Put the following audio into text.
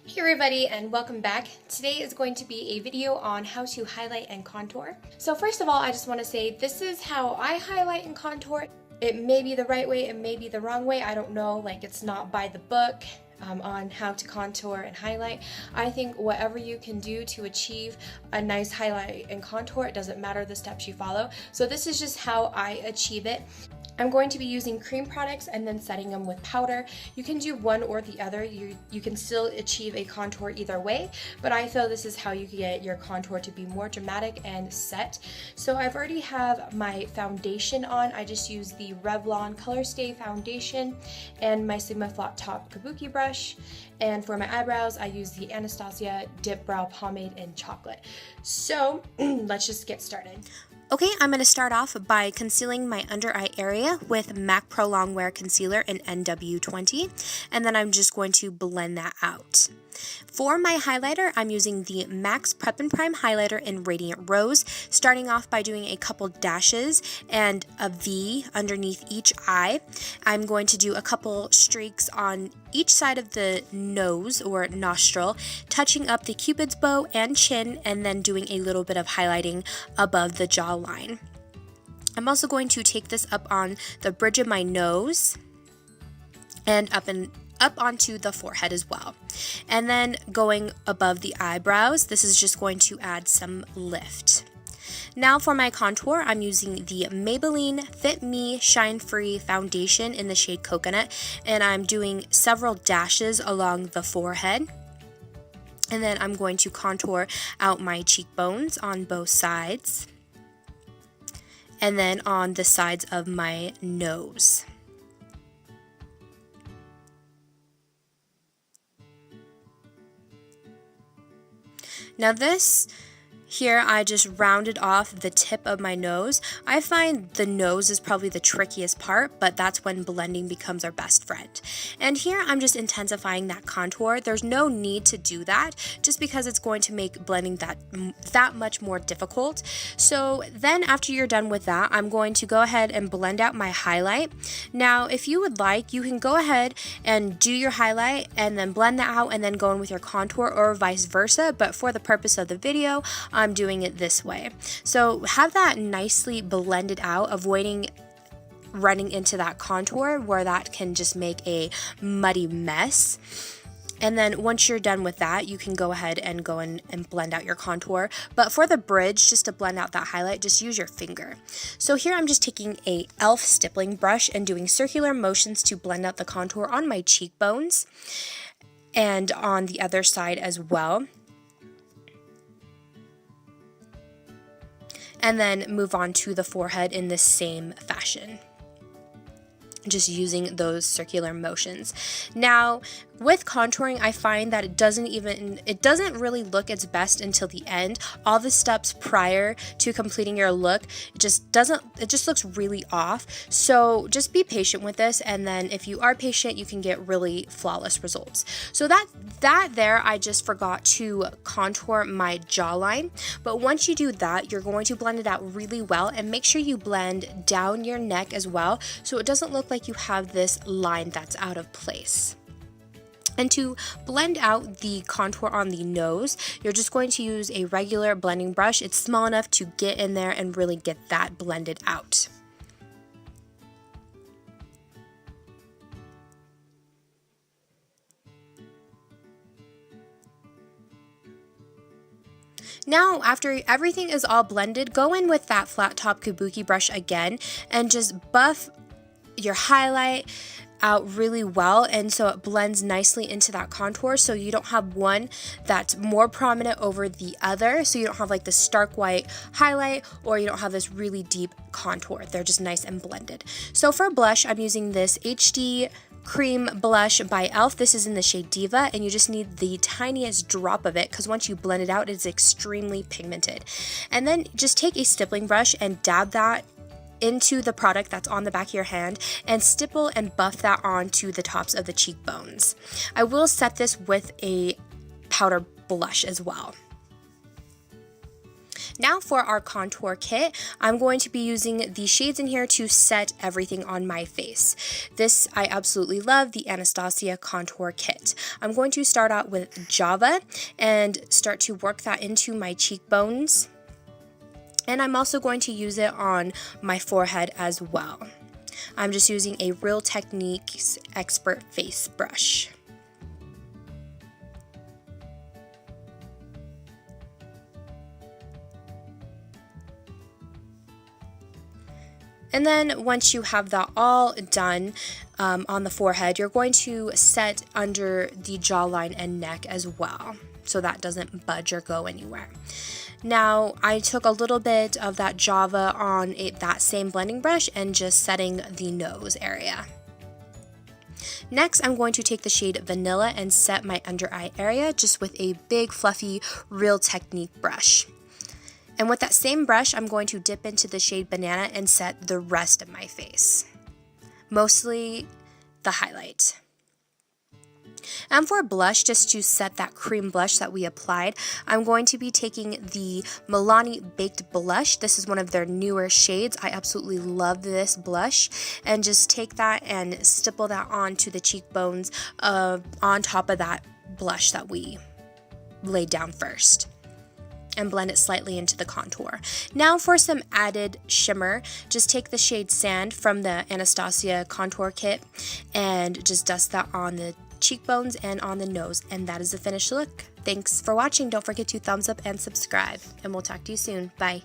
Hey everybody and welcome back. Today is going to be a video on how to highlight and contour. So first of all, I just want to say this is how I highlight and contour. It may be the right way, it may be the wrong way, I don't know, like it's not by the book on how to contour and highlight. I think whatever you can do to achieve a nice highlight and contour, it doesn't matter the steps you follow. So this is just how I achieve it. I'm going to be using cream products and then setting them with powder. You can do one or the other. You can still achieve a contour either way, but I feel this is how you can get your contour to be more dramatic and set. So I've already have my foundation on. I just use the Revlon Color Stay foundation and my Sigma Flat Top Kabuki brush. And for my eyebrows, I use the Anastasia Dip Brow Pomade in Chocolate. So let's just get started. Okay, I'm going to start off by concealing my under eye area with MAC Pro Longwear Concealer in NW20, and then I'm just going to blend that out. For my highlighter, I'm using the MAC Prep and Prime Highlighter in Radiant Rose, starting off by doing a couple dashes and a V underneath each eye. I'm going to do a couple streaks on each side of the nose or nostril, touching up the Cupid's bow and chin, and then doing a little bit of highlighting above the jawline. I'm also going to take this up on the bridge of my nose and up onto the forehead as well. And then going above the eyebrows, this is just going to add some lift. Now for my contour, I'm using the Maybelline Fit Me Shine Free Foundation in the shade Coconut, and I'm doing several dashes along the forehead. And then I'm going to contour out my cheekbones on both sides, and then on the sides of my nose. Now this here, I just rounded off the tip of my nose. I find the nose is probably the trickiest part, but that's when blending becomes our best friend. And here I'm just intensifying that contour. There's no need to do that just because it's going to make blending that much more difficult. So then after you're done with that, I'm going to go ahead and blend out my highlight. Now, if you would like, you can go ahead and do your highlight and then blend that out and then go in with your contour, or vice versa. But for the purpose of the video, I'm doing it this way. So have that nicely blended out, avoiding running into that contour where that can just make a muddy mess. And then once you're done with that, you can go ahead and go in and blend out your contour. But for the bridge, just to blend out that highlight, just use your finger. So here I'm just taking a e.l.f. stippling brush and doing circular motions to blend out the contour on my cheekbones and on the other side as well. And then move on to the forehead in the same fashion, just using those circular motions. Now, with contouring, I find that it doesn't really look its best until the end. All the steps prior to completing your look, it just looks really off. So just be patient with this, and then if you are patient, you can get really flawless results. So that there, I just forgot to contour my jawline. But once you do that, you're going to blend it out really well, and make sure you blend down your neck as well, so it doesn't look like you have this line that's out of place. And to blend out the contour on the nose, you're just going to use a regular blending brush. It's small enough to get in there and really get that blended out. Now, after everything is all blended, go in with that flat top kabuki brush again and just buff your highlight out really well, and so it blends nicely into that contour, so you don't have one that's more prominent over the other, so you don't have like the stark white highlight, or you don't have this really deep contour. They're just nice and blended. So for blush, I'm using this HD Cream Blush by e.l.f. This is in the shade Diva, and you just need the tiniest drop of it because once you blend it out, it's extremely pigmented. And then just take a stippling brush and dab that into the product that's on the back of your hand and stipple and buff that onto the tops of the cheekbones. I will set this with a powder blush as well. Now for our contour kit, I'm going to be using the shades in here to set everything on my face. This I absolutely love, the Anastasia contour kit. I'm going to start out with Java and start to work that into my cheekbones. And I'm also going to use it on my forehead as well. I'm just using a Real Techniques Expert Face Brush. And then once you have that all done on the forehead, you're going to set under the jawline and neck as well, so that doesn't budge or go anywhere. Now, I took a little bit of that Java on that same blending brush and just setting the nose area. Next, I'm going to take the shade Vanilla and set my under eye area just with a big fluffy Real Technique brush. And with that same brush, I'm going to dip into the shade Banana and set the rest of my face, mostly the highlight. And for blush, just to set that cream blush that we applied, I'm going to be taking the Milani Baked Blush. This is one of their newer shades. I absolutely love this blush. And just take that and stipple that onto the cheekbones on top of that blush that we laid down first, and blend it slightly into the contour. Now for some added shimmer, just take the shade Sand from the Anastasia contour kit and just dust that on the cheekbones and on the nose, and that is the finished look. Thanks for watching. Don't forget to thumbs up and subscribe, and we'll talk to you soon. Bye.